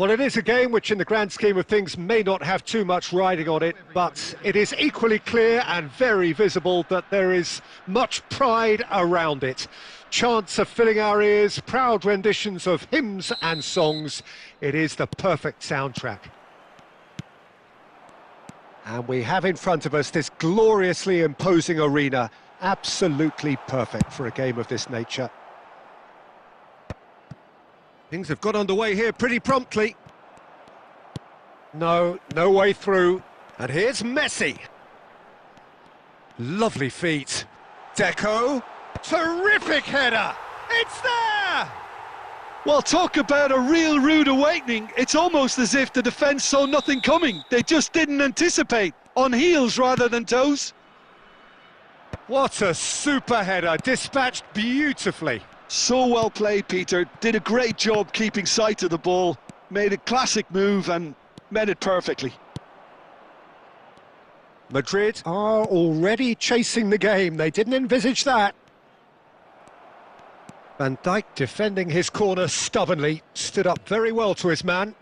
Well, it is a game which in the grand scheme of things may not have too much riding on it, but it is equally clear and very visible that there is much pride around it. Chants are filling our ears, proud renditions of hymns and songs. It is the perfect soundtrack. And we have in front of us this gloriously imposing arena, absolutely perfect for a game of this nature. Things have got underway here pretty promptly. No way through. And here's Messi. Lovely feet. Deco. Terrific header. It's there! Well, talk about a real rude awakening. It's almost as if the defence saw nothing coming. They just didn't anticipate. On heels rather than toes. What a super header. Dispatched beautifully. So well played, Peter. Did a great job keeping sight of the ball. Made a classic move and met it perfectly. Madrid are already chasing the game. They didn't envisage that. Van Dijk defending his corner stubbornly. Stood up very well to his man.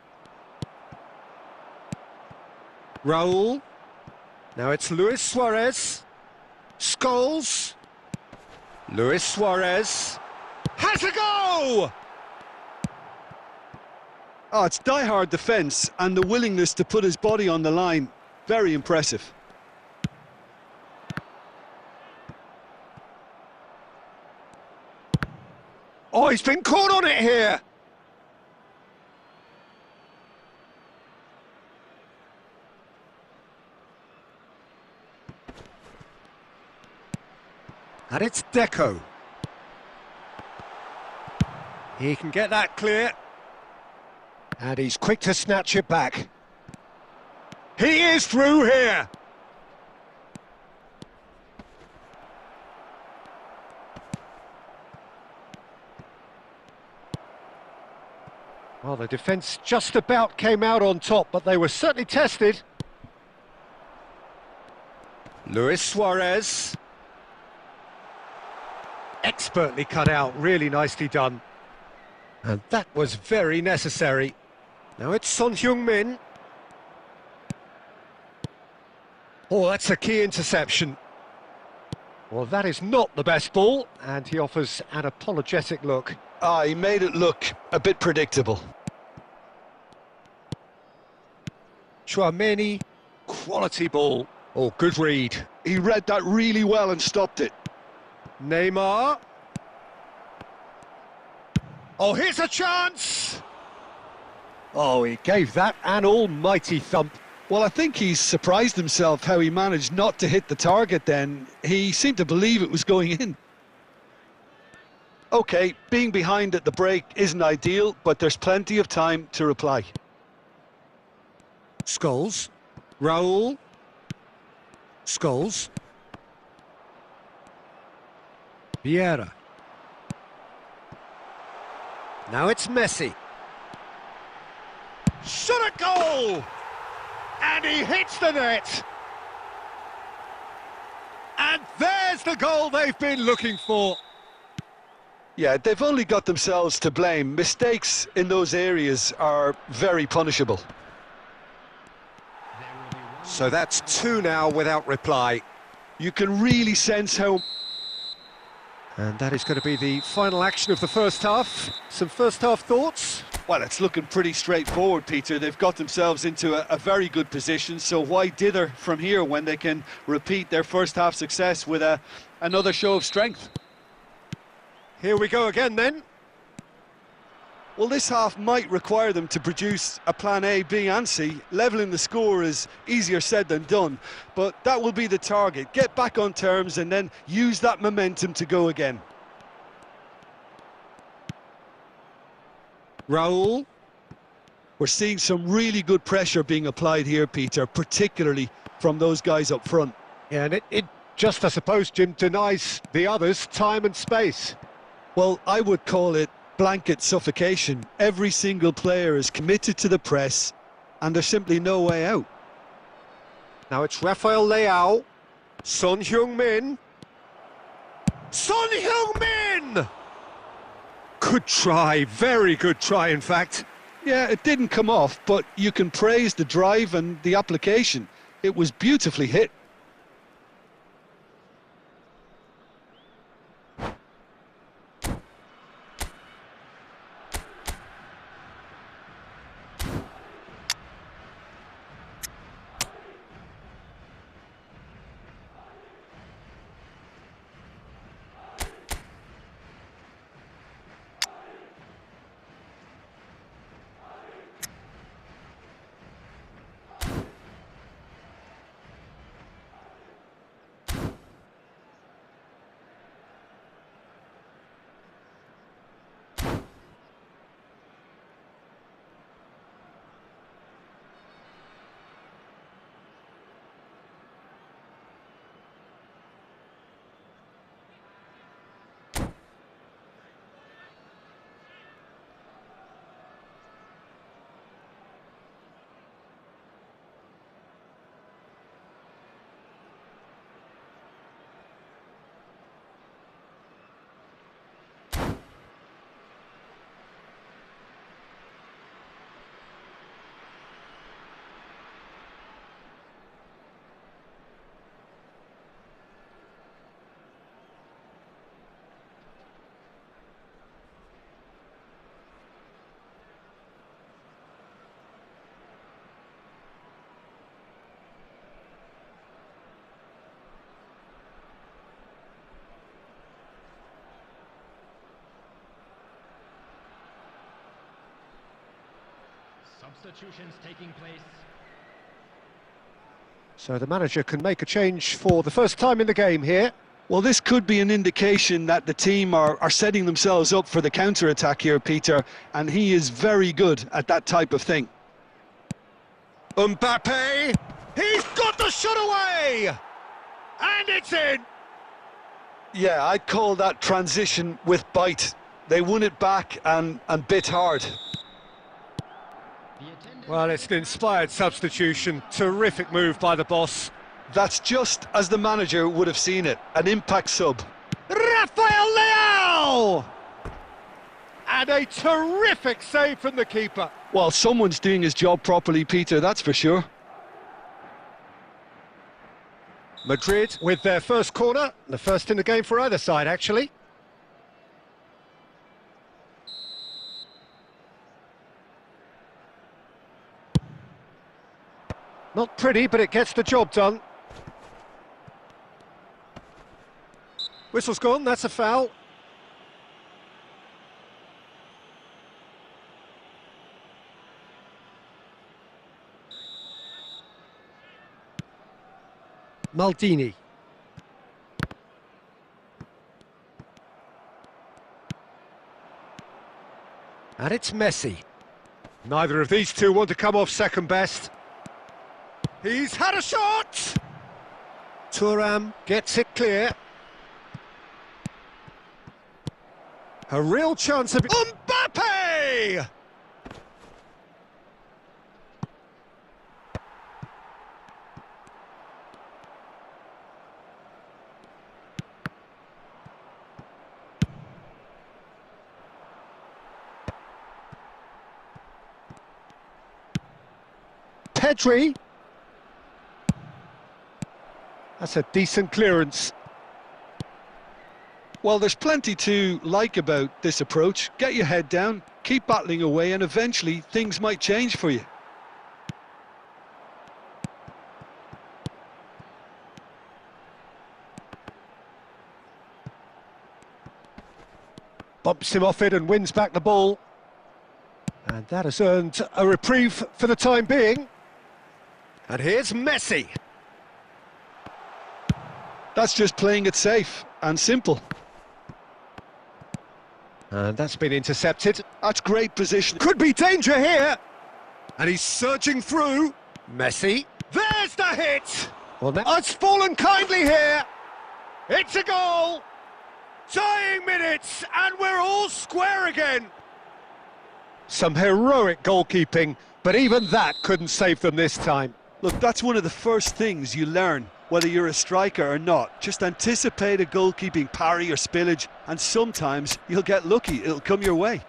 Raul. Now it's Luis Suarez. Scholes. Luis Suarez. Has a go! Oh, it's die-hard defence and the willingness to put his body on the line. Very impressive. Oh, he's been caught on it here! And it's Deco. He can get that clear. And he's quick to snatch it back. He is through here! Well, the defence just about came out on top, but they were certainly tested. Luis Suarez. Expertly cut out, really nicely done. And that was very necessary. Now it's Son Heung-min. Oh, that's a key interception. Well, that is not the best ball, and he offers an apologetic look. He made it look a bit predictable. Tchouameni, quality ball. Oh, good read. He read that really well and stopped it. Neymar. Oh, here's a chance! Oh, he gave that an almighty thump. Well, I think he's surprised himself how he managed not to hit the target then. He seemed to believe it was going in. OK, being behind at the break isn't ideal, but there's plenty of time to reply. Scholes. Raul. Scholes. Vieira. Now it's Messi. Shot a goal! And he hits the net! And there's the goal they've been looking for. Yeah, they've only got themselves to blame. Mistakes in those areas are very punishable. So that's two now without reply. You can really sense how... And that is going to be the final action of the first half. Some first half thoughts? Well, it's looking pretty straightforward, Peter. They've got themselves into a very good position, so why dither from here when they can repeat their first half success with another show of strength? Here we go again then. Well, this half might require them to produce a plan A, B and C. Levelling the score is easier said than done, but that will be the target. Get back on terms and then use that momentum to go again. Raul. We're seeing some really good pressure being applied here, Peter, particularly from those guys up front. Yeah, and it just, I suppose, Jim, denies the others time and space. Well, I would call it blanket suffocation. Every single player is committed to the press and there's simply no way out. Now it's Rafael Leao. Son Heung-min. Son Heung-min! Good try, very good try in fact. Yeah, it didn't come off, but you can praise the drive and the application. It was beautifully hit. Substitutions taking place. So the manager can make a change for the first time in the game here. Well, this could be an indication that the team are setting themselves up for the counter-attack here, Peter, and he is very good at that type of thing. Mbappe, he's got the shot away! And it's in! Yeah, I'd call that transition with bite. They won it back and bit hard. Well, it's an inspired substitution. Terrific move by the boss. That's just as the manager would have seen it. An impact sub. Rafael Leao! And a terrific save from the keeper. Well, someone's doing his job properly, Peter, that's for sure. Madrid with their first corner. The first in the game for either side, actually. Not pretty, but it gets the job done. Whistle's gone, that's a foul. Maldini. And it's Messi. Neither of these two want to come off second best. He's had a shot! Thuram gets it clear. A real chance of... Mbappe! Pedri. That's a decent clearance. Well, there's plenty to like about this approach. Get your head down, keep battling away, and eventually things might change for you. Bumps him off it and wins back the ball. And that has earned a reprieve for the time being. And here's Messi. That's just playing it safe and simple. And that's been intercepted. That's great position. Could be danger here. And he's surging through. Messi. There's the hit. Well, now it's fallen kindly here. It's a goal. Dying minutes, and we're all square again. Some heroic goalkeeping, but even that couldn't save them this time. Look, that's one of the first things you learn, whether you're a striker or not. Just anticipate a goalkeeping parry or spillage, and sometimes you'll get lucky, it'll come your way.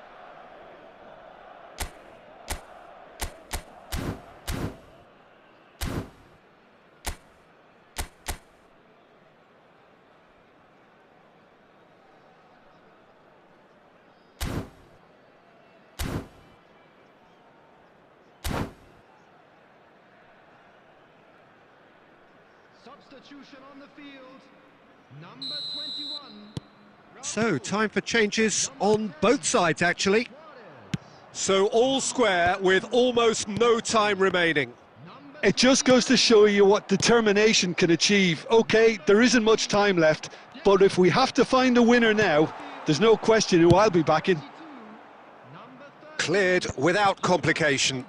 Substitution on the field. Number 21. So, time for changes on both sides, actually. So, all square with almost no time remaining. It just goes to show you what determination can achieve. Okay, there isn't much time left, but if we have to find a winner now, there's no question who I'll be backing. Cleared without complication.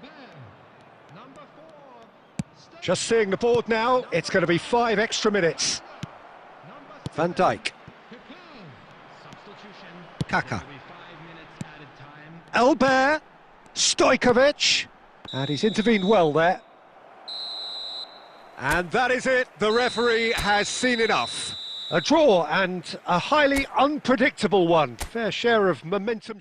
Just seeing the board now, it's going to be 5 extra minutes. Van Dijk. Kaka. Elbert. Stojkovic. And he's intervened well there. And that is it. The referee has seen enough. A draw and a highly unpredictable one. Fair share of momentum.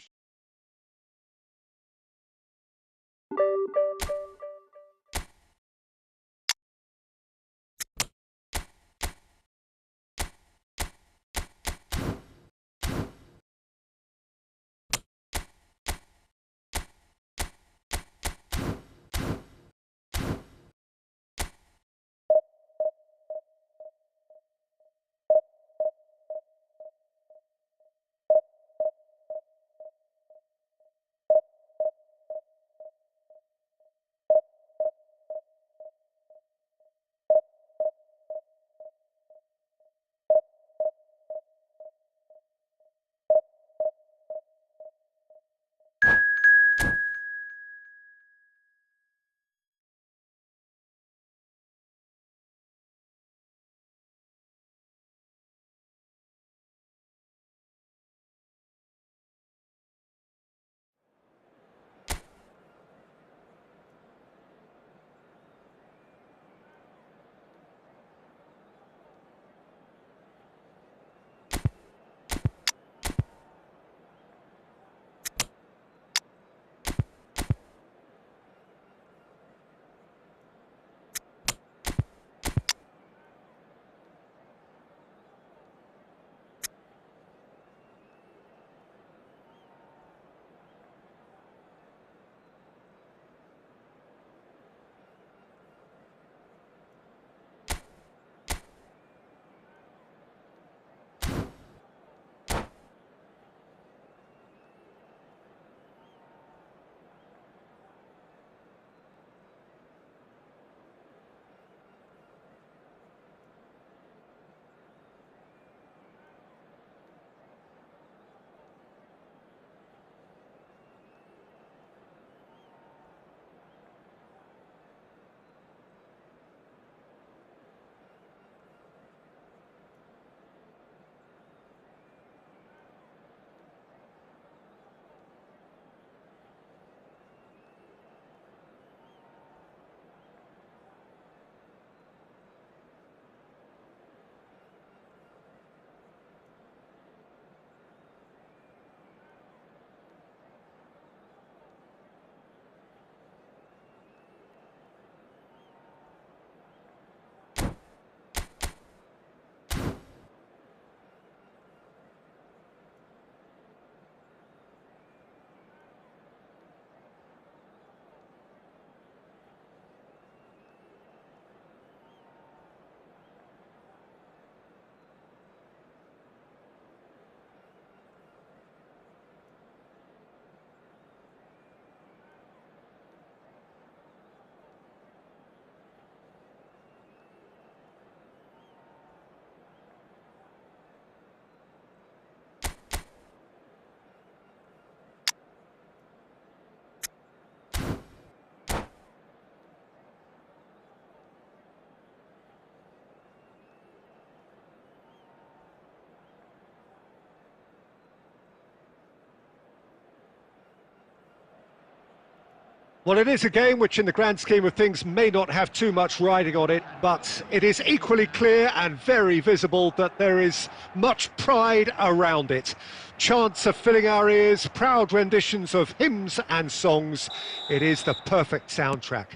Well, it is a game which in the grand scheme of things may not have too much riding on it, but it is equally clear and very visible that there is much pride around it. Chants are filling our ears, proud renditions of hymns and songs. It is the perfect soundtrack.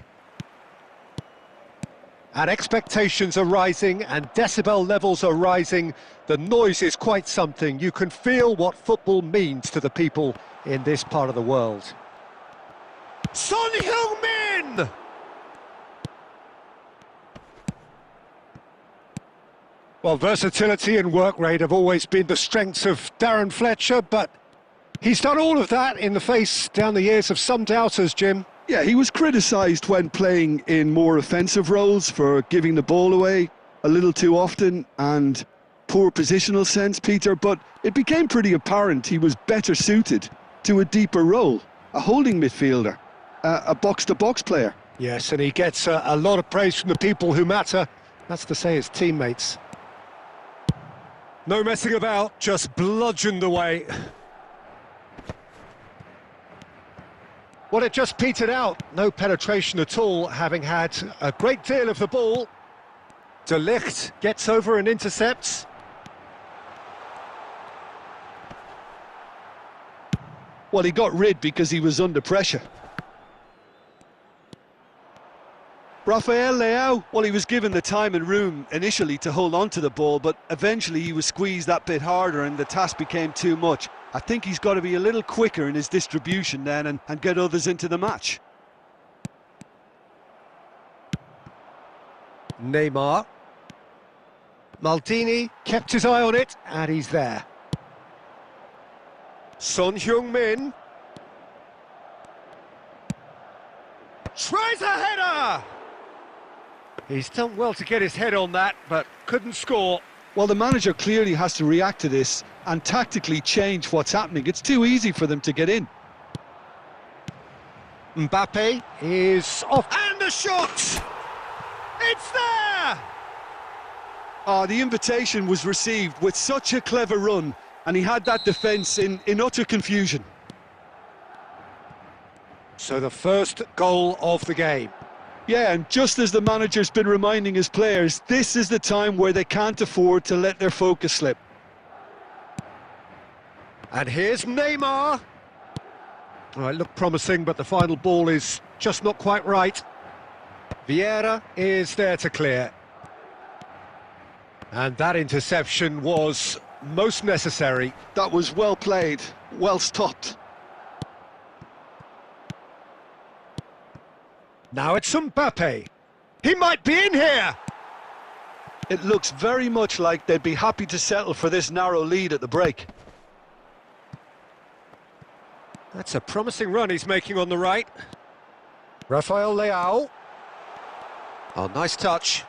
And expectations are rising and decibel levels are rising. The noise is quite something. You can feel what football means to the people in this part of the world. Son Heung-min! Well, versatility and work rate have always been the strengths of Darren Fletcher, but he's done all of that in the face down the years of some doubters, Jim. Yeah, he was criticised when playing in more offensive roles for giving the ball away a little too often and poor positional sense, Peter, but it became pretty apparent he was better suited to a deeper role, a holding midfielder, a box-to-box player. Yes, and he gets a lot of praise from the people who matter. That's to say his teammates. No messing about, just bludgeoned away. Well, it just petered out. No penetration at all, having had a great deal of the ball. De Ligt gets over and intercepts. Well, he got rid because he was under pressure. Rafael Leao, well, he was given the time and room initially to hold on to the ball, but eventually he was squeezed that bit harder and the task became too much. I think he's got to be a little quicker in his distribution then and get others into the match. Neymar. Maldini kept his eye on it, and he's there. Son Heung-min. Tries a header! He's done well to get his head on that, but couldn't score. Well, the manager clearly has to react to this and tactically change what's happening. It's too easy for them to get in. Mbappe is off, and the shot! It's there! Oh, the invitation was received with such a clever run, and he had that defence in utter confusion. So the first goal of the game. Yeah, and just as the manager's been reminding his players, this is the time where they can't afford to let their focus slip. And here's Neymar. Well, it looked promising, but the final ball is just not quite right. Vieira is there to clear. And that interception was most necessary. That was well played, well stopped. Now it's Mbappe. He might be in here! It looks very much like they'd be happy to settle for this narrow lead at the break. That's a promising run he's making on the right. Rafael Leao. Oh, nice touch.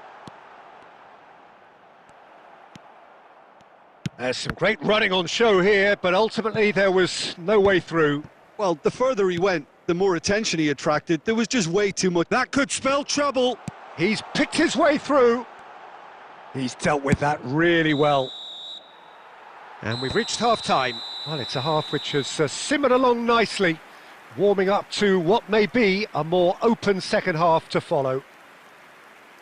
There's some great running on show here, but ultimately there was no way through. Well, the further he went, the more attention he attracted. There was just way too much. That could spell trouble. He's picked his way through. He's dealt with that really well. And we've reached half-time. Well, it's a half which has simmered along nicely, warming up to what may be a more open second half to follow.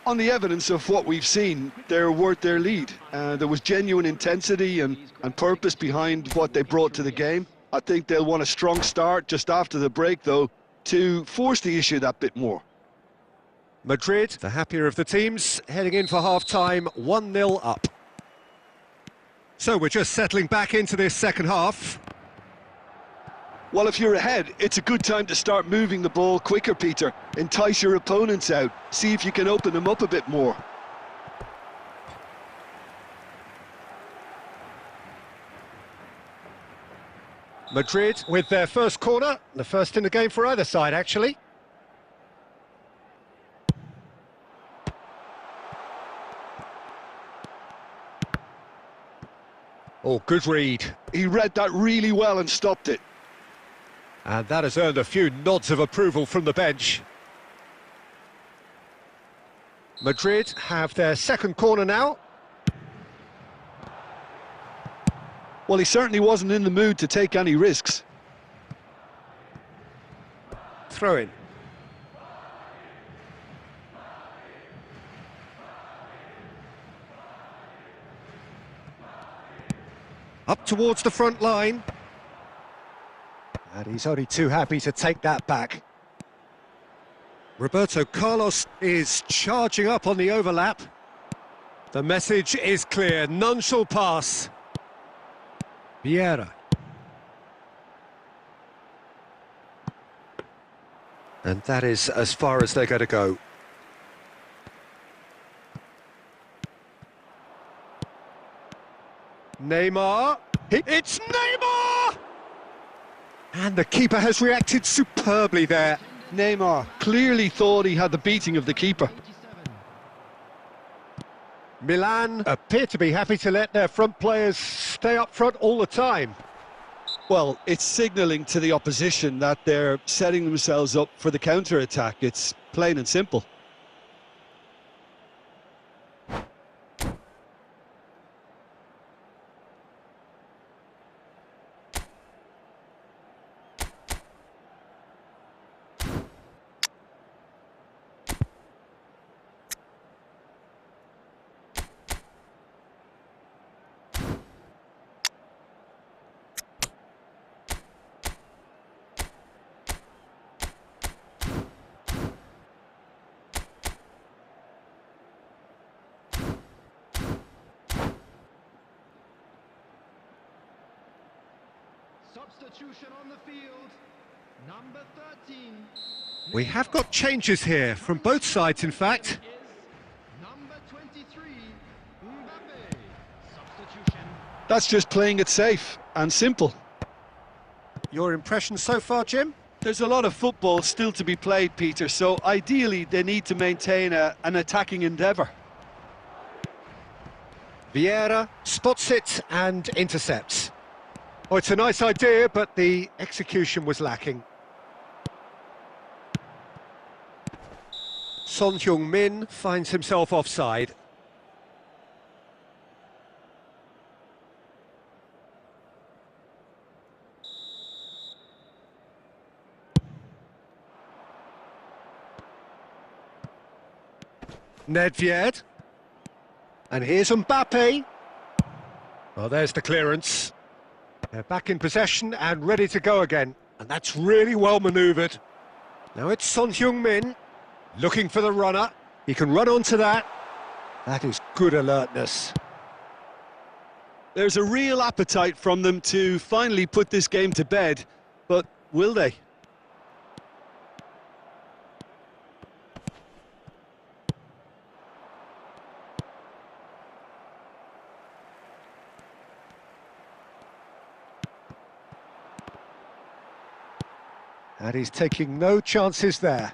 On the evidence of what we've seen, they're worth their lead. There was genuine intensity and purpose behind what they brought to the game. I think they'll want a strong start just after the break, though, to force the issue that bit more. Madrid, the happier of the teams, heading in for half-time, 1-0 up. So we're just settling back into this second half. Well, if you're ahead, it's a good time to start moving the ball quicker, Peter. Entice your opponents out. See if you can open them up a bit more. Madrid with their first corner, the first in the game for either side, actually. Oh, good read. He read that really well and stopped it. And that has earned a few nods of approval from the bench. Madrid have their second corner now. Well, he certainly wasn't in the mood to take any risks. Throw in. Up towards the front line. And he's only too happy to take that back. Roberto Carlos is charging up on the overlap. The message is clear, none shall pass. Vieira. And that is as far as they're going to go. Neymar. It's Neymar! And the keeper has reacted superbly there. Neymar clearly thought he had the beating of the keeper. Milan appear to be happy to let their front players stay up front all the time. Well, it's signalling to the opposition that they're setting themselves up for the counter-attack. It's plain and simple. Substitution on the field. Number 13. We have got changes here, from both sides in fact. Number 23. Mbappe. Substitution. That's just playing it safe and simple. Your impression so far, Jim? There's a lot of football still to be played, Peter, so ideally they need to maintain an attacking endeavour. Vieira spots it and intercepts. Oh, it's a nice idea, but the execution was lacking. Son Heung-min finds himself offside. Nedved. And here's Mbappe. Well, there's the clearance. They're back in possession and ready to go again. And that's really well manoeuvred. Now it's Son Heung-min looking for the runner. He can run onto that. That is good alertness. There's a real appetite from them to finally put this game to bed, but will they? And he's taking no chances there.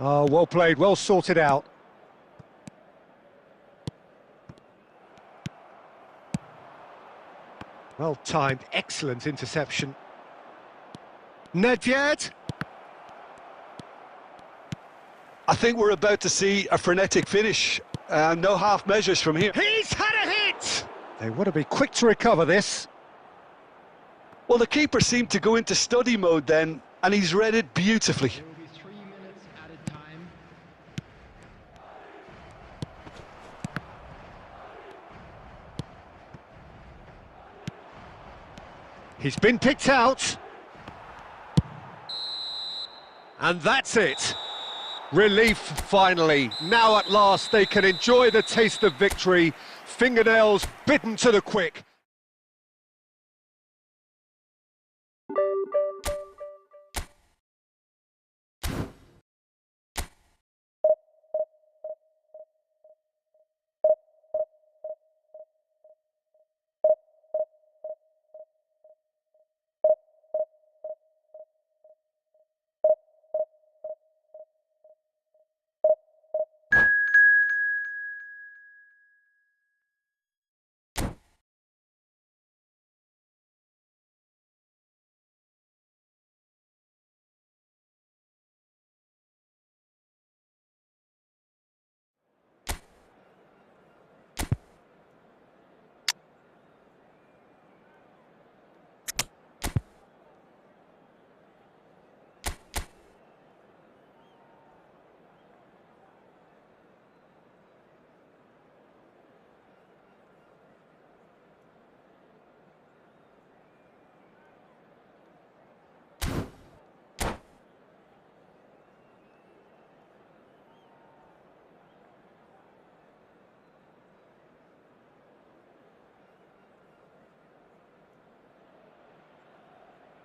Oh, well played, well sorted out. Well timed, excellent interception. Nedved. I think we're about to see a frenetic finish. No half measures from here. He's had a hit! They want to be quick to recover this. Well, the keeper seemed to go into study mode then, and he's read it beautifully. There will be 3 minutes added time. He's been picked out. And that's it. Relief, finally. Now at last they can enjoy the taste of victory. Fingernails bitten to the quick.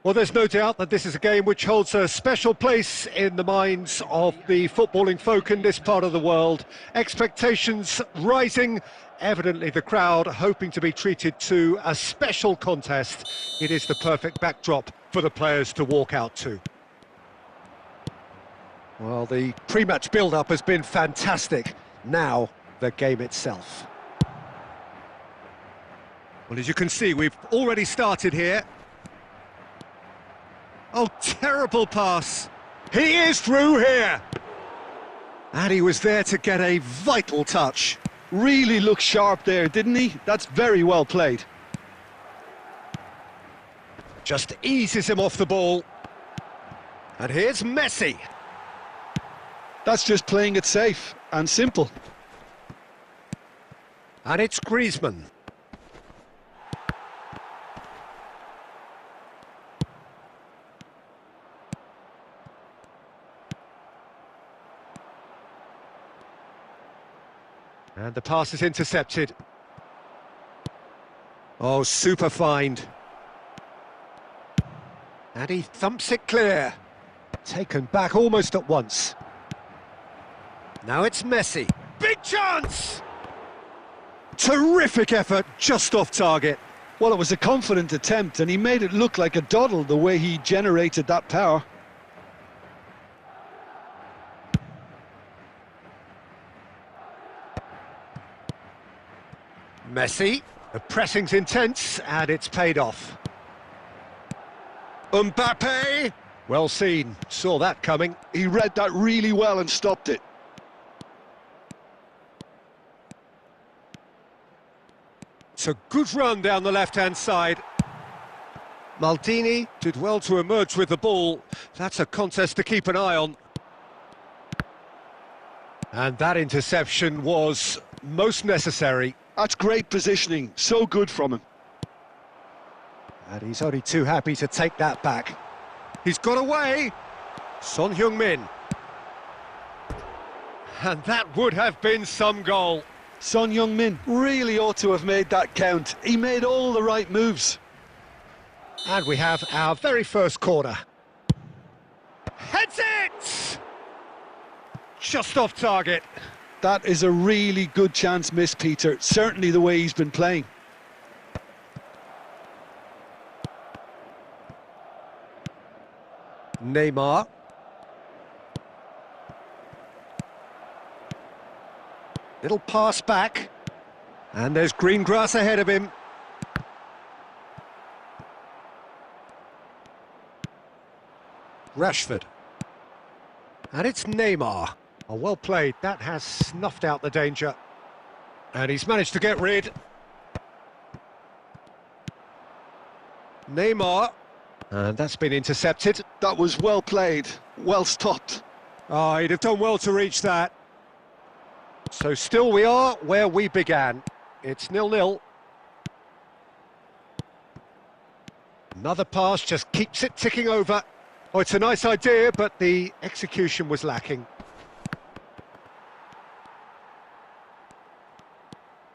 Well, there's no doubt that this is a game which holds a special place in the minds of the footballing folk in this part of the world. Expectations rising, evidently the crowd hoping to be treated to a special contest. It is the perfect backdrop for the players to walk out to. Well, the pre-match build-up has been fantastic. Now, the game itself. Well, as you can see, we've already started here. Oh, terrible pass. He is through here. And he was there to get a vital touch. Really looked sharp there, didn't he? That's very well played. Just eases him off the ball. And here's Messi. That's just playing it safe and simple. And it's Griezmann. And the pass is intercepted. Oh, super find. And he thumps it clear. Taken back almost at once. Now it's Messi. Big chance! Terrific effort, just off target. Well, it was a confident attempt, and he made it look like a doddle the way he generated that power. Messi, the pressing's intense, and it's paid off. Mbappe, well seen, saw that coming. He read that really well and stopped it. It's a good run down the left-hand side. Maldini did well to emerge with the ball. That's a contest to keep an eye on. And that interception was most necessary. That's great positioning, so good from him. And he's only too happy to take that back. He's got away. Son Heung-min. And that would have been some goal. Son Heung-min really ought to have made that count. He made all the right moves. And we have our very first corner. Heads it! Just off target. That is a really good chance missed, Peter. Certainly the way he's been playing. Neymar. Little pass back. And there's green grass ahead of him. Rashford. And it's Neymar. Oh, well played. That has snuffed out the danger. And he's managed to get rid. Neymar. And that's been intercepted. That was well played, well stopped. Oh, he'd have done well to reach that. So still we are where we began. It's 0-0. Another pass just keeps it ticking over. Oh, it's a nice idea, but the execution was lacking.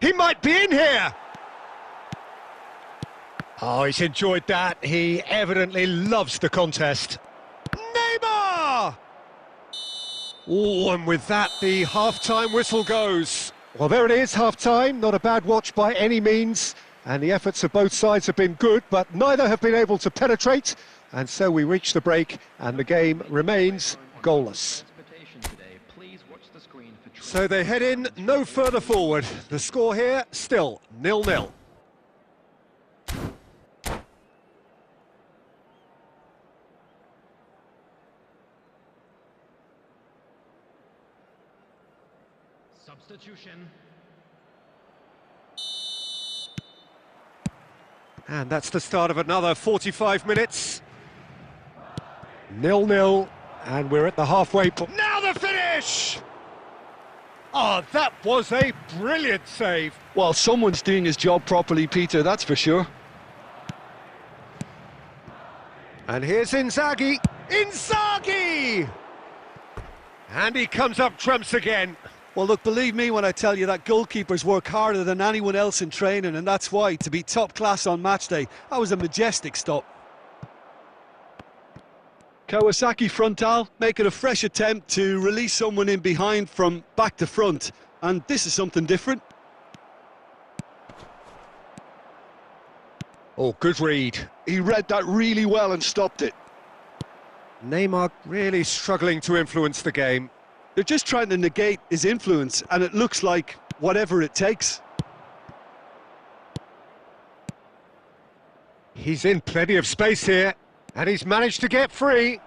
He might be in here! Oh, he's enjoyed that. He evidently loves the contest. Neymar! Oh, and with that, the half-time whistle goes. Well, there it is, half-time. Not a bad watch by any means. And the efforts of both sides have been good, but neither have been able to penetrate. And so we reach the break, and the game remains goalless. So they head in no further forward. The score here, still 0-0. Substitution. And that's the start of another 45 minutes. 0-0, and we're at the halfway point. Now the finish! Oh, that was a brilliant save. Well, someone's doing his job properly, Peter, that's for sure. And here's Inzaghi. Inzaghi! And he comes up trumps again. Well, look, believe me when I tell you that goalkeepers work harder than anyone else in training, and that's why, to be top class on match day, that was a majestic stop. Kawasaki frontal, making a fresh attempt to release someone in behind from back to front. And this is something different. Oh, good read. He read that really well and stopped it. Neymar really struggling to influence the game. They're just trying to negate his influence, and it looks like whatever it takes. He's in plenty of space here, and he's managed to get free.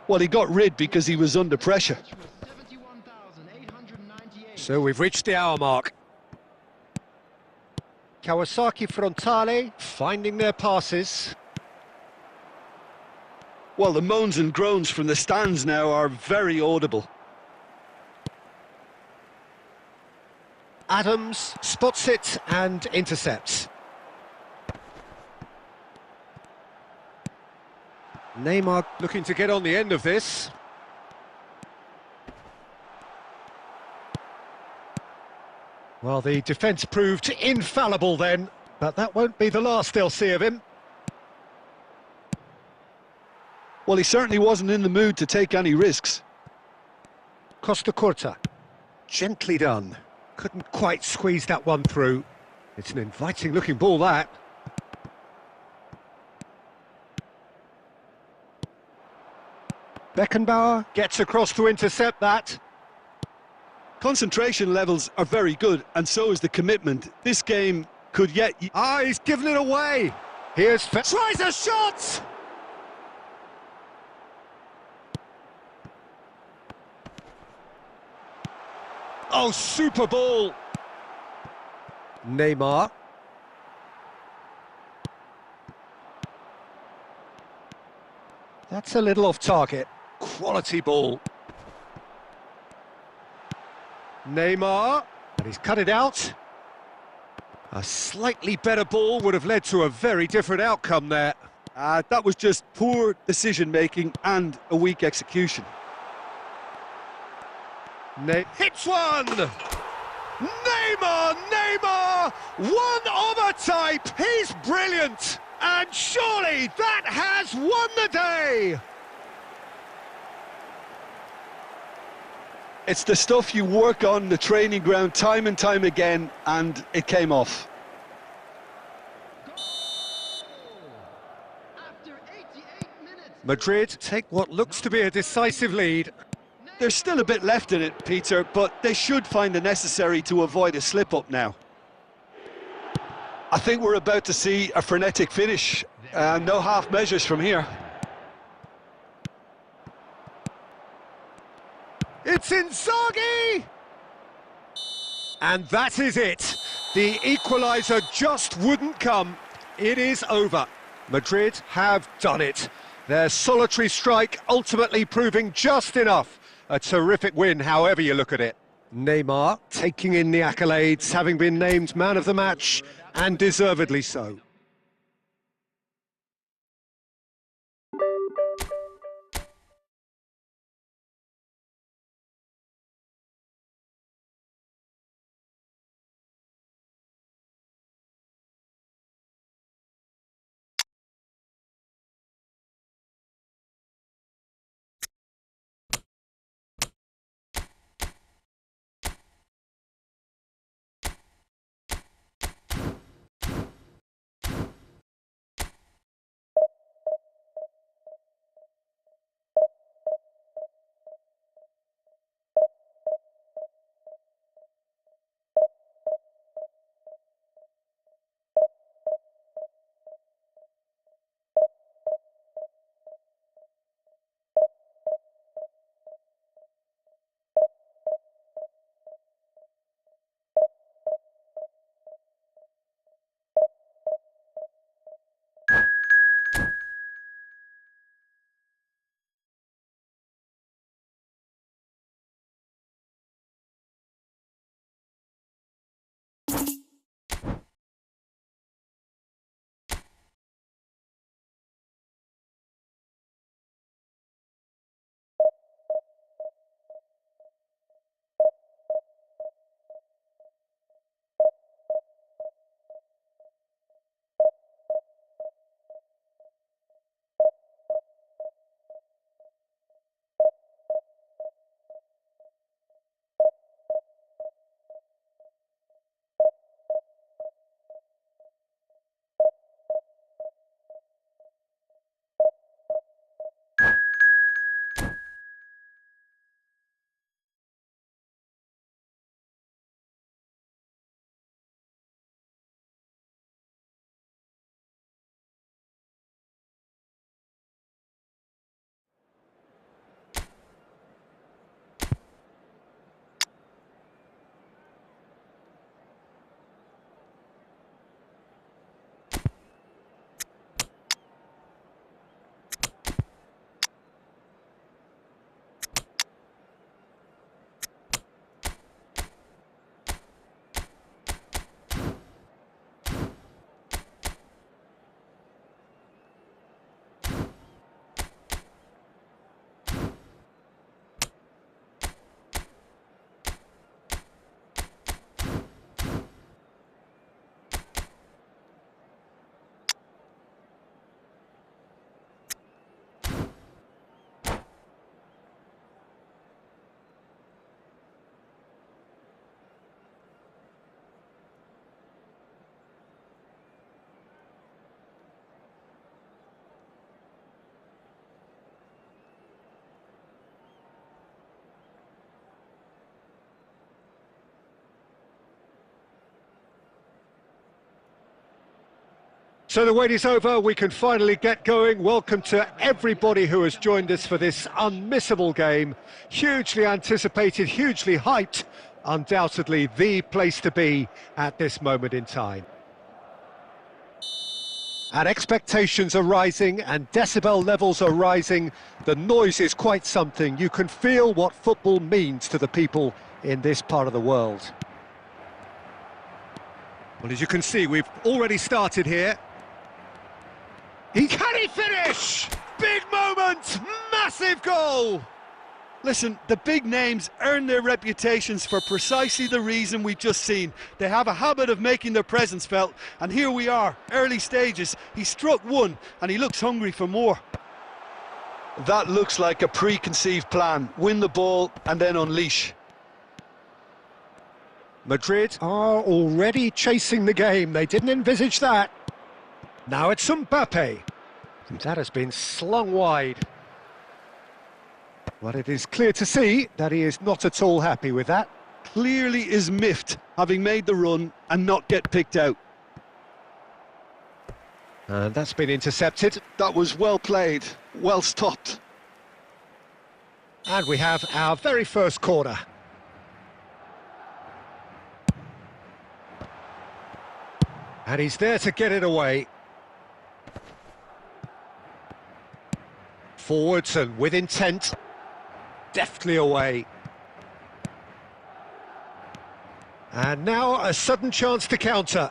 Well, he got rid because he was under pressure. So we've reached the hour mark. Kawasaki frontale finding their passes. Well, the moans and groans from the stands now are very audible. Adams spots it and intercepts. Neymar looking to get on the end of this. Well, the defence proved infallible then, but that won't be the last they'll see of him. Well, he certainly wasn't in the mood to take any risks. Costa Curta, gently done. Couldn't quite squeeze that one through. It's an inviting looking ball, that. Beckenbauer gets across to intercept that. Concentration levels are very good, and so is the commitment. This game could yet... Ah, he's given it away. Here's... tries a shot! Oh, super ball. Neymar. That's a little off target. Quality ball. Neymar, and he's cut it out. A slightly better ball would have led to a very different outcome there. That was just poor decision-making and a weak execution. Hits one! Neymar! One of a type! He's brilliant! And surely that has won the day! It's the stuff you work on the training ground time and time again, and it came off. Madrid take what looks to be a decisive lead. There's still a bit left in it, Peter, but they should find the necessary to avoid a slip-up now. I think we're about to see a frenetic finish, and no half measures from here. It's Inzaghi! And that is it. The equaliser just wouldn't come. It is over. Madrid have done it. Their solitary strike ultimately proving just enough. A terrific win, however you look at it. Neymar taking in the accolades, having been named man of the match, and deservedly so. So the wait is over, we can finally get going. Welcome to everybody who has joined us for this unmissable game. Hugely anticipated, hugely hyped, undoubtedly the place to be at this moment in time. And expectations are rising and decibel levels are rising. The noise is quite something. You can feel what football means to the people in this part of the world. Well, as you can see, we've already started here. Can he finish? Big moment! Massive goal! Listen, the big names earn their reputations for precisely the reason we've just seen. They have a habit of making their presence felt, and here we are, early stages. He struck one, and he looks hungry for more. That looks like a preconceived plan. Win the ball, and then unleash. Madrid are already chasing the game. They didn't envisage that. Now it's Mbappe. That has been slung wide. Well, it is clear to see that he is not at all happy with that. Clearly is miffed, having made the run and not get picked out. And that's been intercepted. That was well played, well stopped. And we have our very first corner. And he's there to get it away. Forwards and with intent. Deftly away. And now a sudden chance to counter.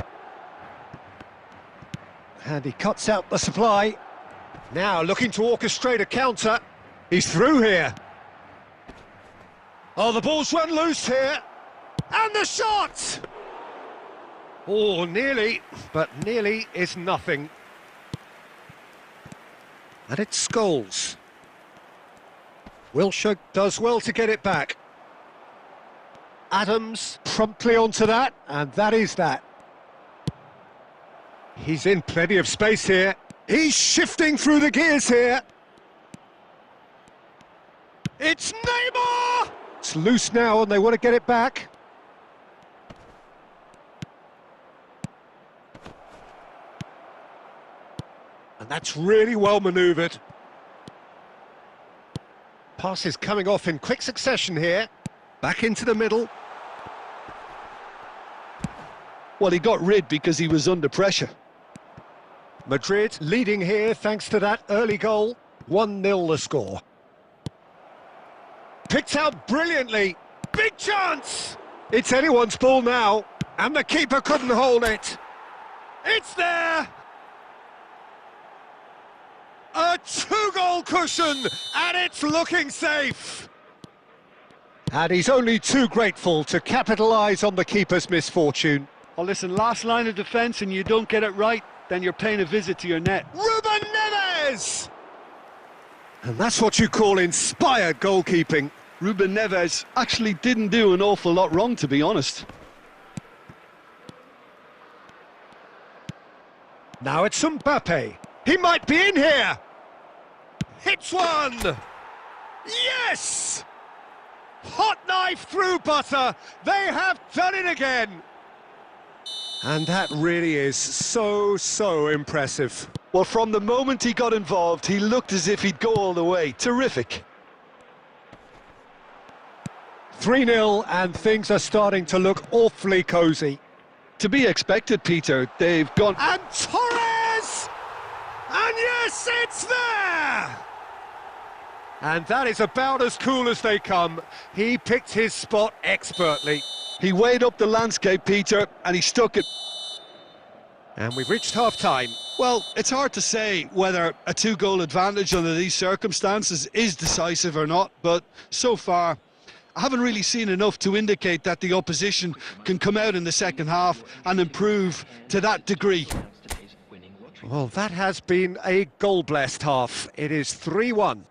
And he cuts out the supply. Now looking to orchestrate a counter. He's through here. Oh, the ball's run loose here. And the shot! Oh, nearly, but nearly is nothing. And it's Scholes. Wilshere does well to get it back. Adams promptly onto that, and that is that. He's in plenty of space here. He's shifting through the gears here. It's Neymar! It's loose now, and they want to get it back. And that's really well manoeuvred. Pass is coming off in quick succession here. Back into the middle. Well, he got rid because he was under pressure. Madrid leading here thanks to that early goal. 1-0 the score. Picked out brilliantly. Big chance! It's anyone's ball now. And the keeper couldn't hold it. It's there! A 2-goal cushion, and it's looking safe. And he's only too grateful to capitalise on the keeper's misfortune. Oh, listen, last line of defence and you don't get it right, then you're paying a visit to your net. Ruben Neves! And that's what you call inspired goalkeeping. Ruben Neves actually didn't do an awful lot wrong, to be honest. Now it's Mbappe. He might be in here. Hits one! Yes! Hot knife through butter. They have done it again. And that really is so impressive. Well, from the moment he got involved, he looked as if he'd go all the way. Terrific. 3-0, and things are starting to look awfully cosy. To be expected, Peter. They've gone... And Torres! And yes, it's there! And that is about as cool as they come. He picked his spot expertly. He weighed up the landscape, Peter, and he stuck it. And we've reached half-time. Well, it's hard to say whether a 2-goal advantage under these circumstances is decisive or not, but so far, I haven't really seen enough to indicate that the opposition can come out in the second half and improve to that degree. Well, that has been a goal-blessed half. It is 3-1.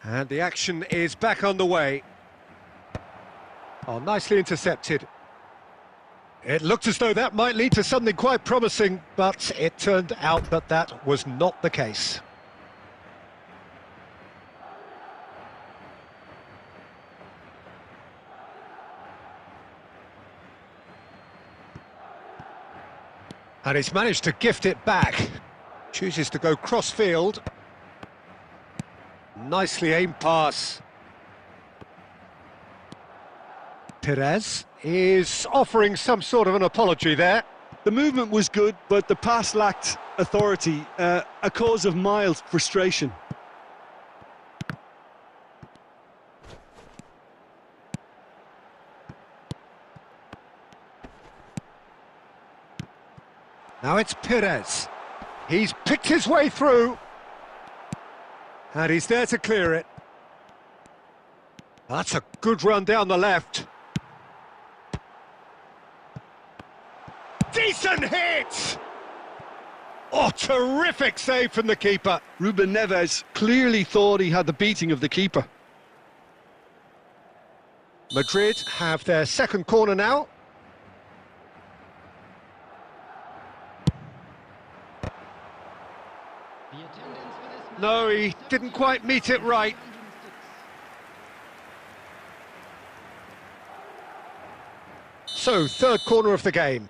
And the action is back on the way. Oh, nicely intercepted. It looked as though that might lead to something quite promising, but it turned out that that was not the case. And he's managed to gift it back. Chooses to go cross-field. Nicely aimed pass. Perez is offering some sort of an apology there. The movement was good, but the pass lacked authority, a cause of mild frustration. Now it's Perez. He's picked his way through. And he's there to clear it. That's a good run down the left. Decent hit! Oh, terrific save from the keeper. Ruben Neves clearly thought he had the beating of the keeper. Madrid have their second corner now. No, he didn't quite meet it right. So, third corner of the game.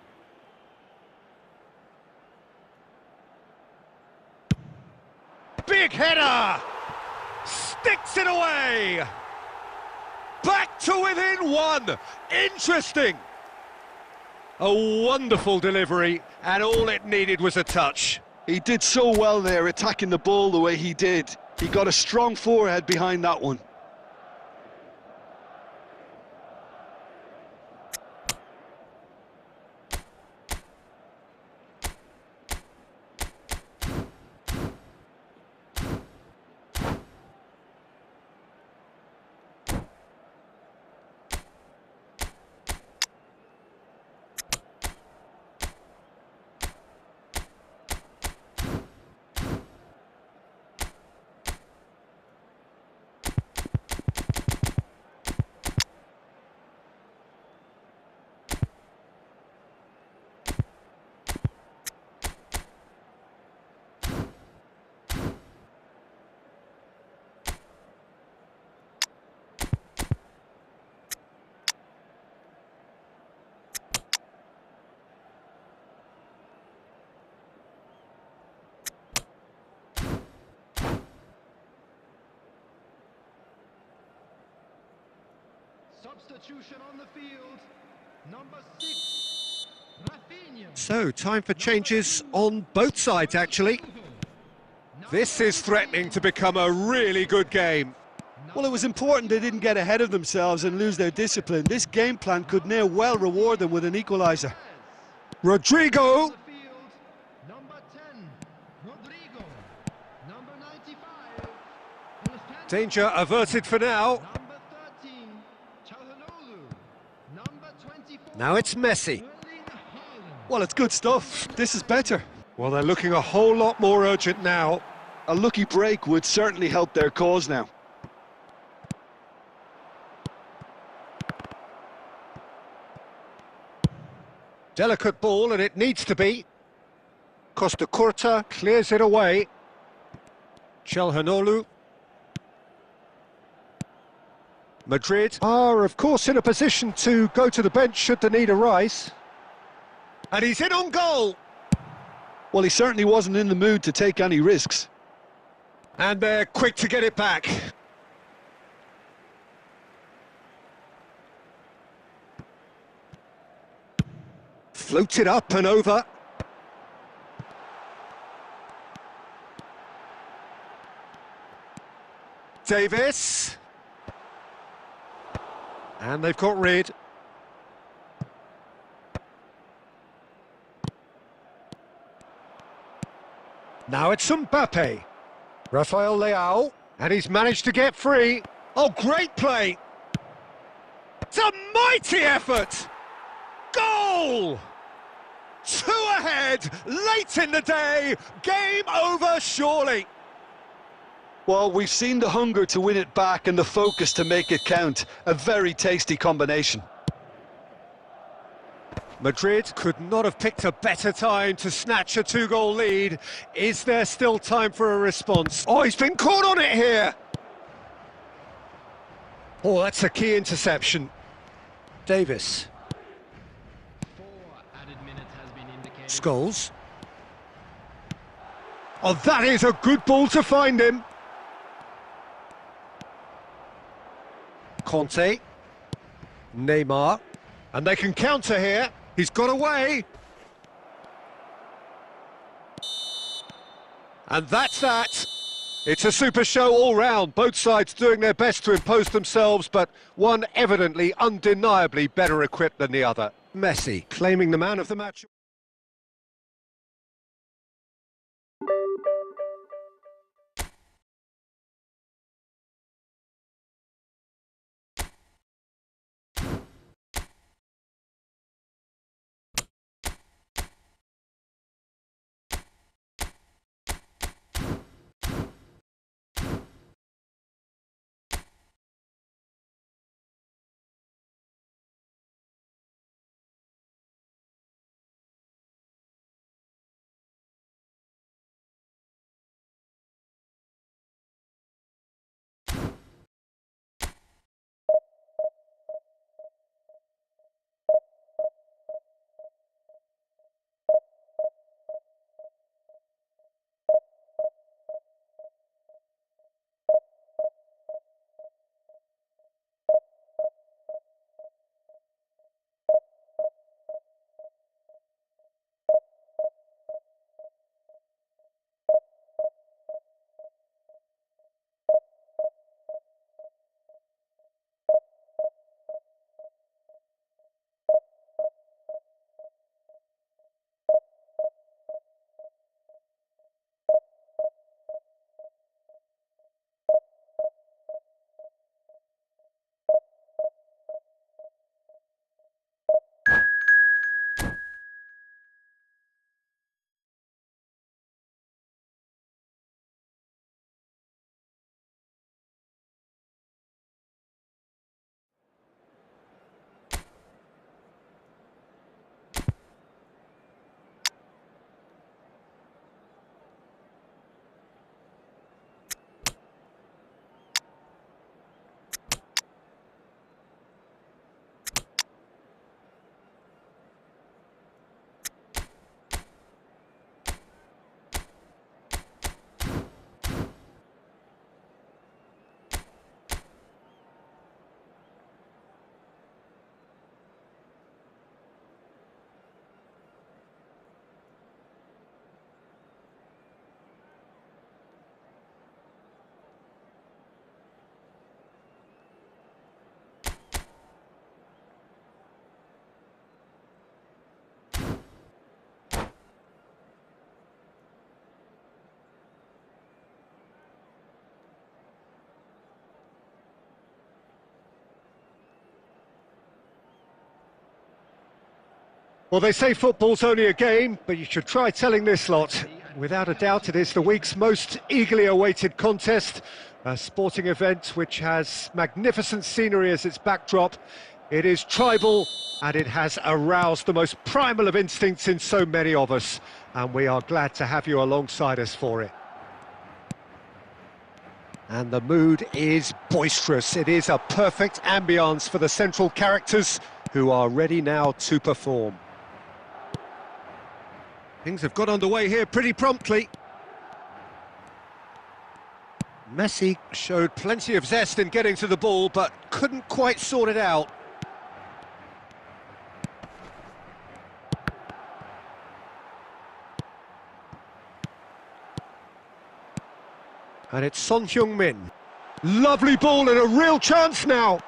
Big header! Sticks it away! Back to within one! Interesting! A wonderful delivery, and all it needed was a touch. He did so well there, attacking the ball the way he did. He got a strong forehead behind that one. Substitution on the field, number 6, Rafinha. So, time for changes on both sides, actually. This is threatening to become a really good game. Well, it was important they didn't get ahead of themselves and lose their discipline. This game plan could now well reward them with an equaliser. Rodrigo! On the field, number 10, Rodrigo, number 95, Danger averted for now. number 13, Çalhanoğlu, number 24, Now it's Messi. Erling Haaland. Well, it's good stuff. This is better. Well, they're looking a whole lot more urgent now. A lucky break would certainly help their cause now. Delicate ball, and it needs to be. Costa Curta clears it away. Çalhanoğlu. Madrid are, of course, in a position to go to the bench should the need arise. And he's in on goal. Well, he certainly wasn't in the mood to take any risks. And they're quick to get it back. Floated up and over. Davis. And they've got rid. Now it's Mbappe. Rafael Leao. And he's managed to get free. Oh, great play. It's a mighty effort. Goal! 2 ahead, late in the day, game over surely. Well, we've seen the hunger to win it back and the focus to make it count. A very tasty combination. Madrid could not have picked a better time to snatch a 2-goal lead. Is there still time for a response? Oh, he's been caught on it here. Oh, that's a key interception. Davis. 4 added minutes has been indicated. Scholes. Oh, that is a good ball to find him. Conte. Neymar. And they can counter here. He's got away. And that's that. It's a super show all round. Both sides doing their best to impose themselves, but one evidently, undeniably better equipped than the other. Messi claiming the man of the match. Well, they say football's only a game, but you should try telling this lot. Without a doubt, it is the week's most eagerly awaited contest, a sporting event which has magnificent scenery as its backdrop. It is tribal, and it has aroused the most primal of instincts in so many of us, and we are glad to have you alongside us for it. And the mood is boisterous. It is a perfect ambience for the central characters, who are ready now to perform. Things have got underway here pretty promptly. Messi showed plenty of zest in getting to the ball, but couldn't quite sort it out. And it's Son Heung-min. Lovely ball and a real chance now.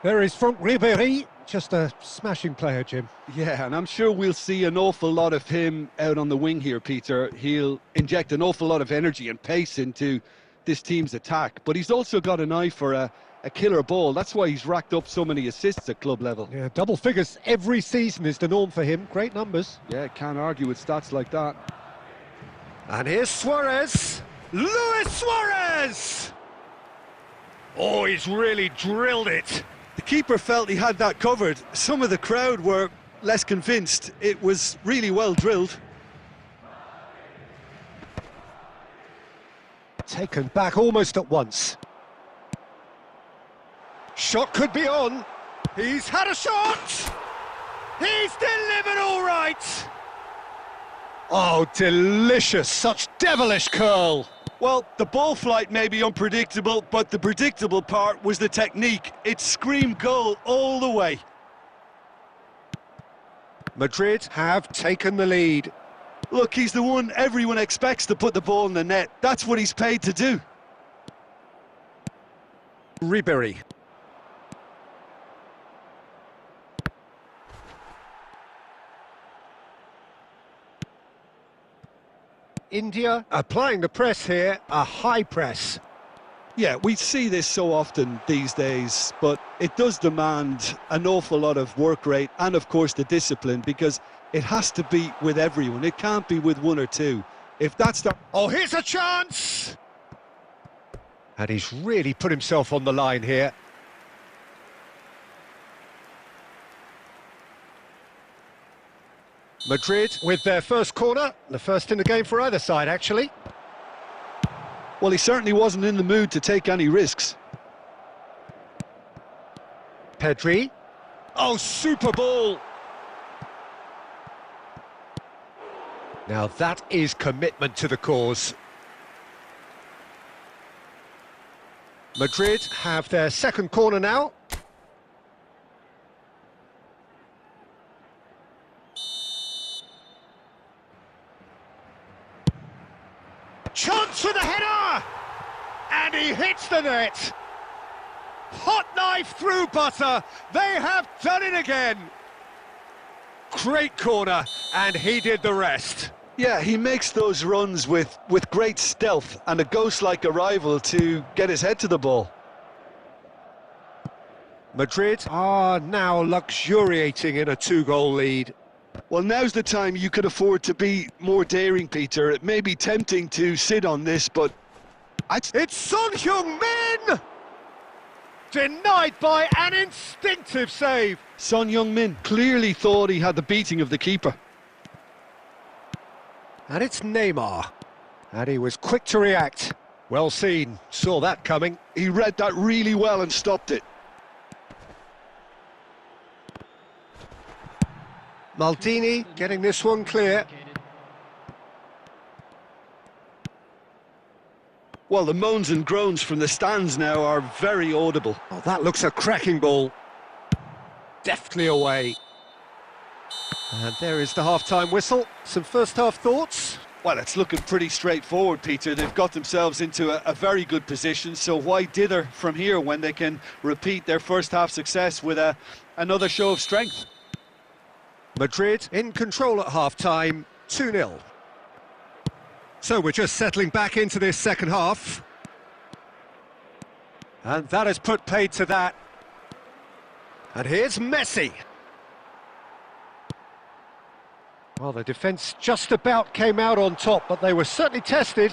There is Franck Ribéry. Just a smashing player, Jim. Yeah, and I'm sure we'll see an awful lot of him out on the wing here, Peter. He'll inject an awful lot of energy and pace into this team's attack, but he's also got an eye for a killer ball. That's why he's racked up so many assists at club level. Yeah, double figures every season is the norm for him. Great numbers. Yeah, can't argue with stats like that. And here's Suarez. Luis Suarez! Oh, he's really drilled it. The keeper felt he had that covered. Some of the crowd were less convinced. It was really well drilled. Taken back almost at once. Shot could be on. He's had a shot! He's delivered all right! Oh, delicious, such devilish curl. Well, the ball flight may be unpredictable, but the predictable part was the technique. It screamed goal all the way. Madrid have taken the lead. Look, he's the one everyone expects to put the ball in the net. That's what he's paid to do. Ribery. India applying the press here, a high press. Yeah, we see this so often these days, but it does demand an awful lot of work rate and, of course, the discipline, because it has to be with everyone. It can't be with one or two. If that's the... Oh, here's a chance! And he's really put himself on the line here. Madrid with their first corner, the first in the game for either side, actually. Well, he certainly wasn't in the mood to take any risks. Pedri. Oh, super ball! Now that is commitment to the cause. Madrid have their second corner now. Chance for the header! And he hits the net! Hot knife through butter! They have done it again! Great corner, and he did the rest. Yeah, he makes those runs with great stealth and a ghost-like arrival to get his head to the ball. Madrid are now luxuriating in a two-goal lead. Well, now's the time you could afford to be more daring, Peter. It may be tempting to sit on this, but... It's Son Heung-min! Denied by an instinctive save. Son Heung-min clearly thought he had the beating of the keeper. And it's Neymar. And he was quick to react. Well seen, saw that coming. He read that really well and stopped it. Maldini getting this one clear. Well, the moans and groans from the stands now are very audible. Oh, that looks a cracking ball. Deftly away. And there is the half-time whistle. Some first-half thoughts? Well, it's looking pretty straightforward, Peter. They've got themselves into a very good position, so why dither from here when they can repeat their first-half success with another show of strength? Madrid in control at half-time, 2-0. So we're just settling back into this second half. And that has put paid to that. And here's Messi. Well, the defence just about came out on top, but they were certainly tested.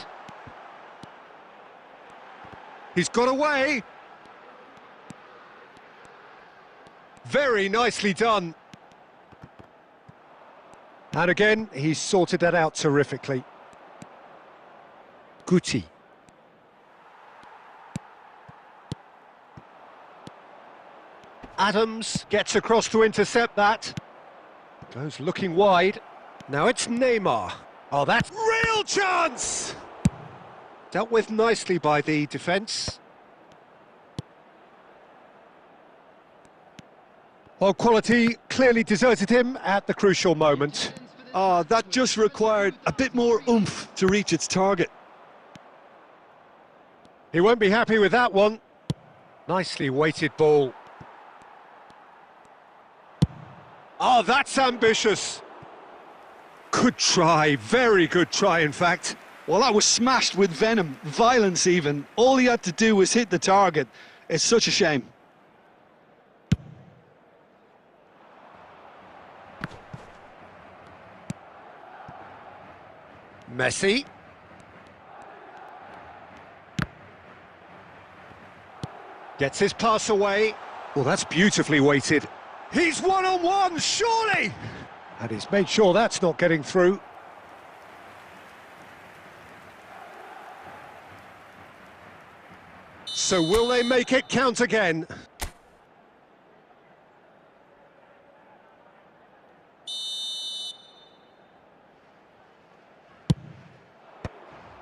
He's got away. Very nicely done. And again, he's sorted that out terrifically. Guti. Adams gets across to intercept that. Goes looking wide. Now it's Neymar. Oh, that's real chance! Dealt with nicely by the defence. Well, quality clearly deserted him at the crucial moment. That just required a bit more oomph to reach its target. He won't be happy with that one. Nicely weighted ball. Oh, that's ambitious. Good try, very good try, in fact. Well, that was smashed with venom, violence even. All he had to do was hit the target. It's such a shame. Messi. Gets his pass away. Well, that's beautifully weighted. He's one-on-one, surely! And he's made sure that's not getting through. So will they make it count again?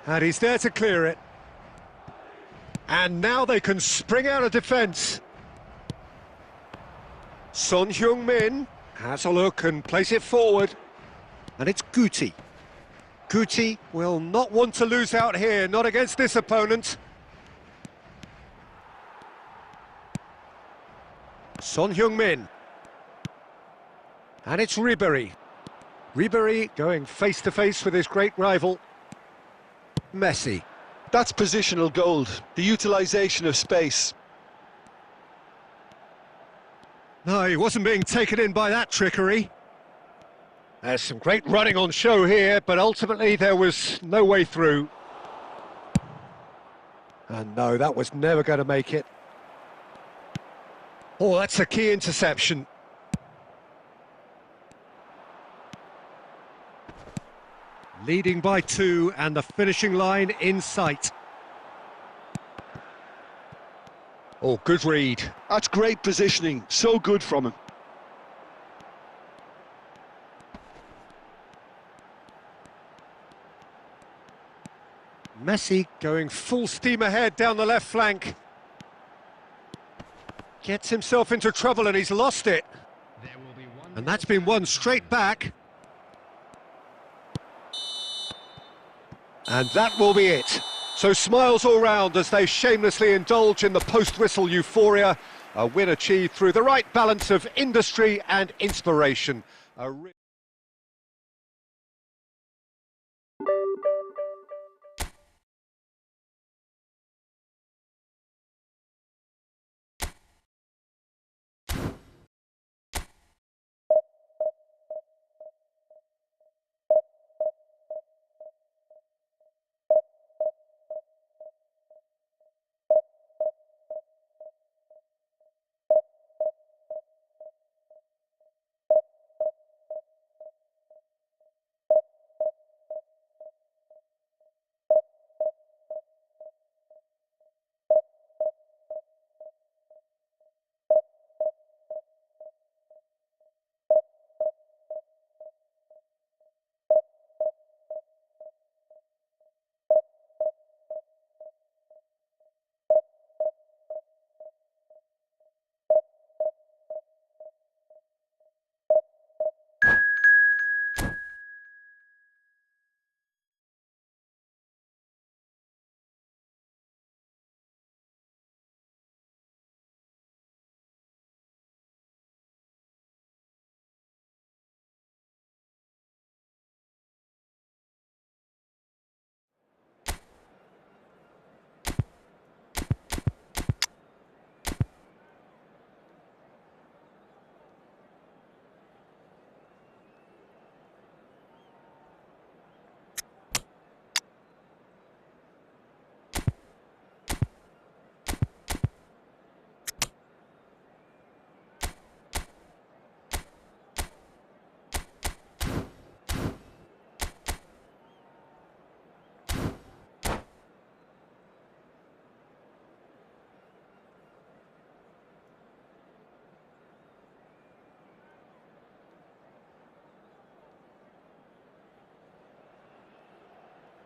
And he's there to clear it. And now they can spring out of defence. Son Heung-min has a look and plays it forward. And it's Guti. Guti will not want to lose out here, not against this opponent. Son Heung-min. And it's Ribéry. Ribéry going face-to-face with his great rival. Messi. That's positional gold, the utilisation of space. No, he wasn't being taken in by that trickery. There's some great running on show here, but ultimately there was no way through. And no, that was never going to make it. Oh, that's a key interception. Leading by 2 and the finishing line in sight. Oh, good read. That's great positioning, so good from him. Messi going full steam ahead down the left flank. Gets himself into trouble and he's lost it. And that's been won straight back. And that will be it. So smiles all round as they shamelessly indulge in the post-whistle euphoria. A win achieved through the right balance of industry and inspiration.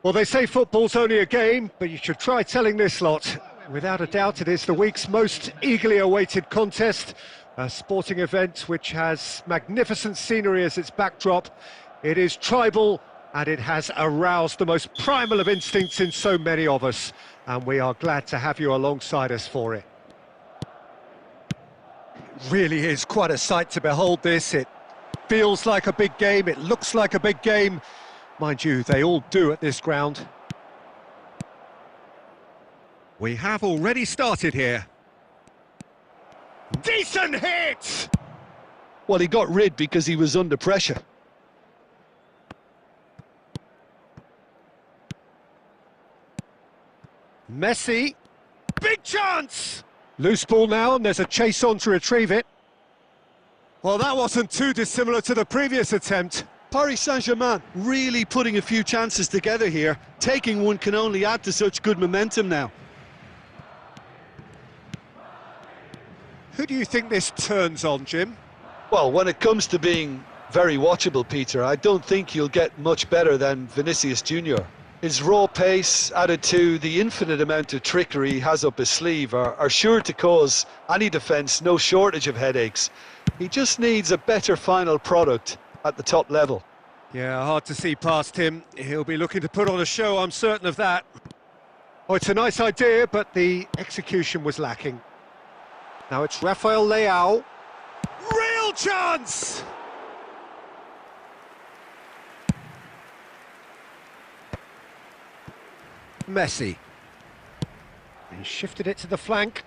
Well, they say football's only a game, but you should try telling this lot. Without a doubt, it is the week's most eagerly awaited contest, a sporting event which has magnificent scenery as its backdrop. It is tribal, and it has aroused the most primal of instincts in so many of us, and we are glad to have you alongside us for it. It really is quite a sight to behold this. It feels like a big game, it looks like a big game. Mind you, they all do at this ground. We have already started here. Decent hit! Well, he got rid because he was under pressure. Messi, big chance! Loose ball now, and there's a chase on to retrieve it. Well, that wasn't too dissimilar to the previous attempt. Paris Saint-Germain really putting a few chances together here. Taking one can only add to such good momentum now. Who do you think this turns on, Jim? Well, when it comes to being very watchable, Peter, I don't think you'll get much better than Vinicius Junior. His raw pace, added to the infinite amount of trickery he has up his sleeve, are sure to cause any defence no shortage of headaches. He just needs a better final product at the top level. Yeah, hard to see past him. He'll be looking to put on a show, I'm certain of that. Oh, it's a nice idea, but the execution was lacking. Now it's Rafael Leao. Real chance! Messi. He shifted it to the flank.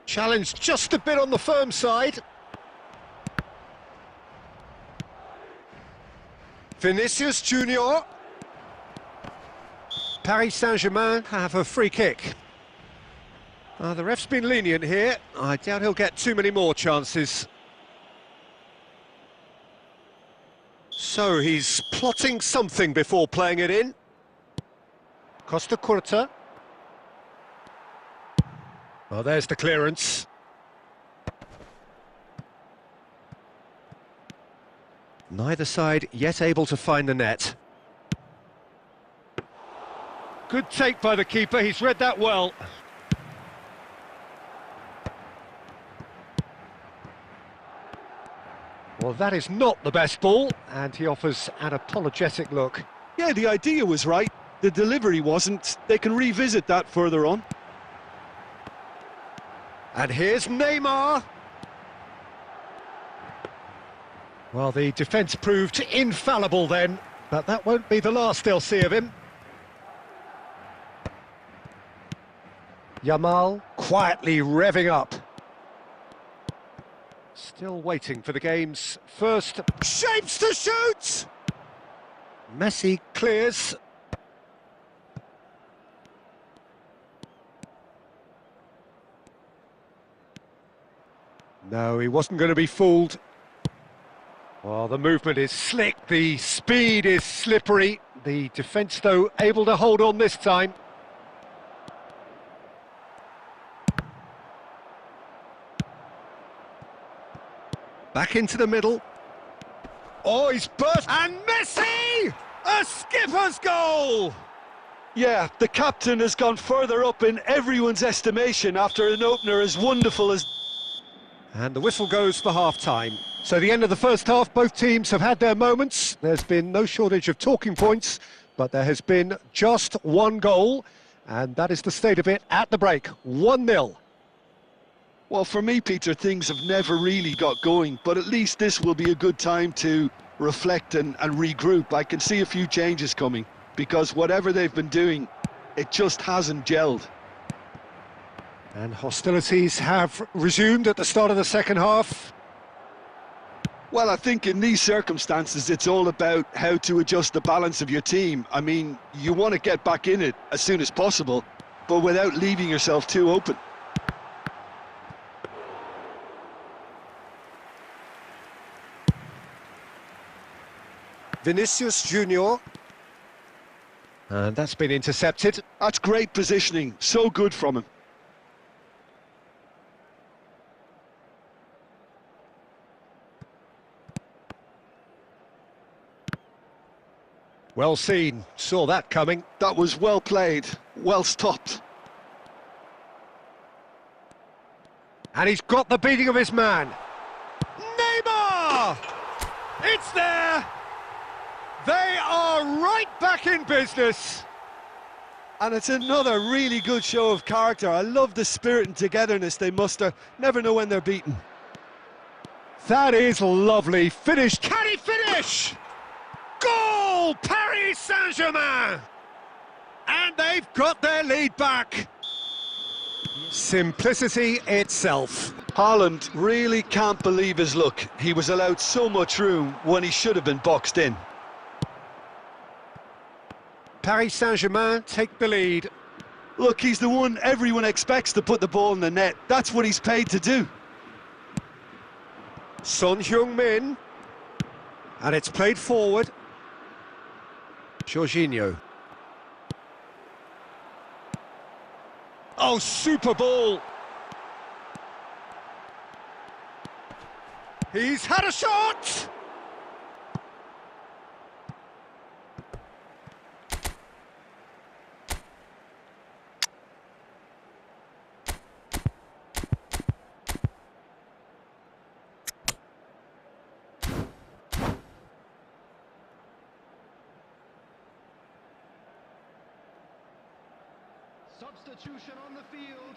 Challenged just a bit on the firm side. Vinicius Junior. Paris Saint-Germain have a free kick. The ref's been lenient here. I doubt he'll get too many more chances. So he's plotting something before playing it in. Costa Curta. Well, there's the clearance. Neither side yet able to find the net. Good take by the keeper, he's read that well. Well, that is not the best ball, and he offers an apologetic look. Yeah, the idea was right, the delivery wasn't. They can revisit that further on. And here's Neymar. Well, the defence proved infallible then, but that won't be the last they'll see of him. Yamal quietly revving up. Still waiting for the game's first shapes to shoot! Messi clears. No, he wasn't going to be fooled. Well, the movement is slick, the speed is slippery. The defence, though, able to hold on this time. Back into the middle. Oh, he's burst! And Messi! A skipper's goal! Yeah, the captain has gone further up in everyone's estimation after an opener as wonderful as... And the whistle goes for half-time. So the end of the first half, both teams have had their moments. There's been no shortage of talking points, but there has been just one goal, and that is the state of it at the break, 1-0. Well, for me, Peter, things have never really got going, but at least this will be a good time to reflect and regroup. I can see a few changes coming, because whatever they've been doing, it just hasn't gelled. And hostilities have resumed at the start of the second half. Well, I think in these circumstances, it's all about how to adjust the balance of your team. I mean, you want to get back in it as soon as possible, but without leaving yourself too open. Vinicius Junior. And that's been intercepted. That's great positioning, so good from him. Well seen, saw that coming. That was well played, well stopped. And he's got the beating of his man. Neymar! It's there! They are right back in business. And it's another really good show of character. I love the spirit and togetherness they muster. Never know when they're beaten. That is lovely. Finish. Can he finish? Goal! Paris Saint-Germain! And they've got their lead back. Simplicity itself. Haaland really can't believe his luck. He was allowed so much room when he should have been boxed in. Paris Saint-Germain take the lead. Look, he's the one everyone expects to put the ball in the net. That's what he's paid to do. Son Heung-min. And it's played forward. Jorginho. Oh, super ball. He's had a shot! Substitution on the field.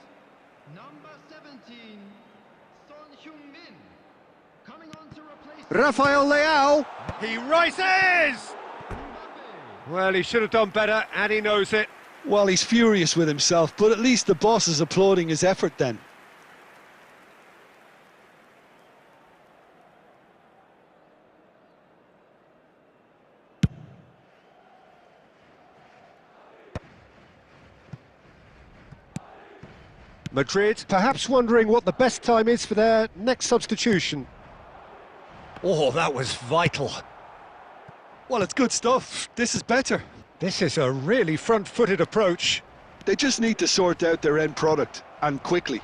Number 17, Son Heung-min. Coming on to replace Rafael Leao. He rises! Mbappe. Well, he should have done better, and he knows it. Well, he's furious with himself, but at least the boss is applauding his effort then. Madrid perhaps wondering what the best time is for their next substitution. Oh, that was vital. Well, it's good stuff. This is better. This is a really front-footed approach. They just need to sort out their end product, and quickly.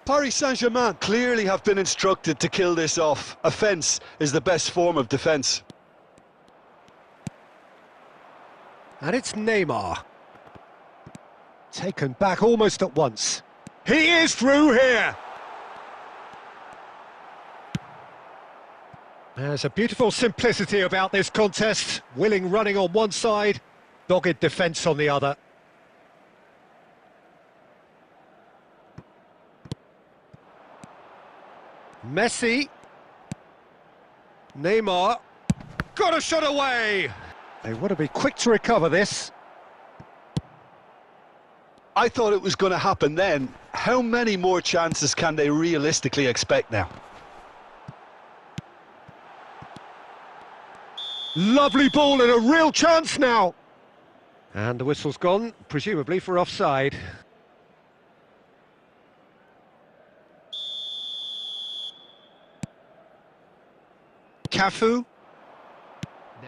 Paris Saint-Germain clearly have been instructed to kill this off. Offence is the best form of defence. And it's Neymar. Taken back almost at once. He is through here! There's a beautiful simplicity about this contest. Willing running on one side, dogged defence on the other. Messi. Neymar. Got a shot away! They want to be quick to recover this. I thought it was going to happen then. How many more chances can they realistically expect now? Lovely ball and a real chance now. And the whistle's gone, presumably for offside. Cafu.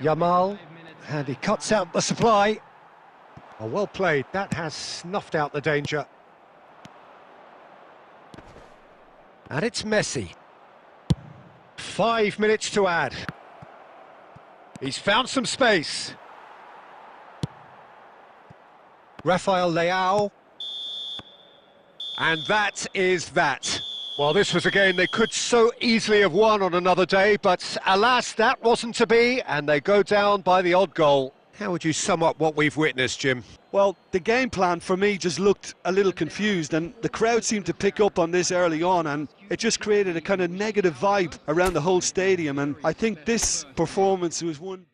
Yamal. And he cuts out the supply. Oh, well played. That has snuffed out the danger. And it's Messi. 5 minutes to add. He's found some space. Rafael Leao. And that is that. Well, this was a game they could so easily have won on another day, but alas, that wasn't to be, and they go down by the odd goal. How would you sum up what we've witnessed, Jim? Well, the game plan for me just looked a little confused, and the crowd seemed to pick up on this early on, and it just created a kind of negative vibe around the whole stadium, and I think this performance was one...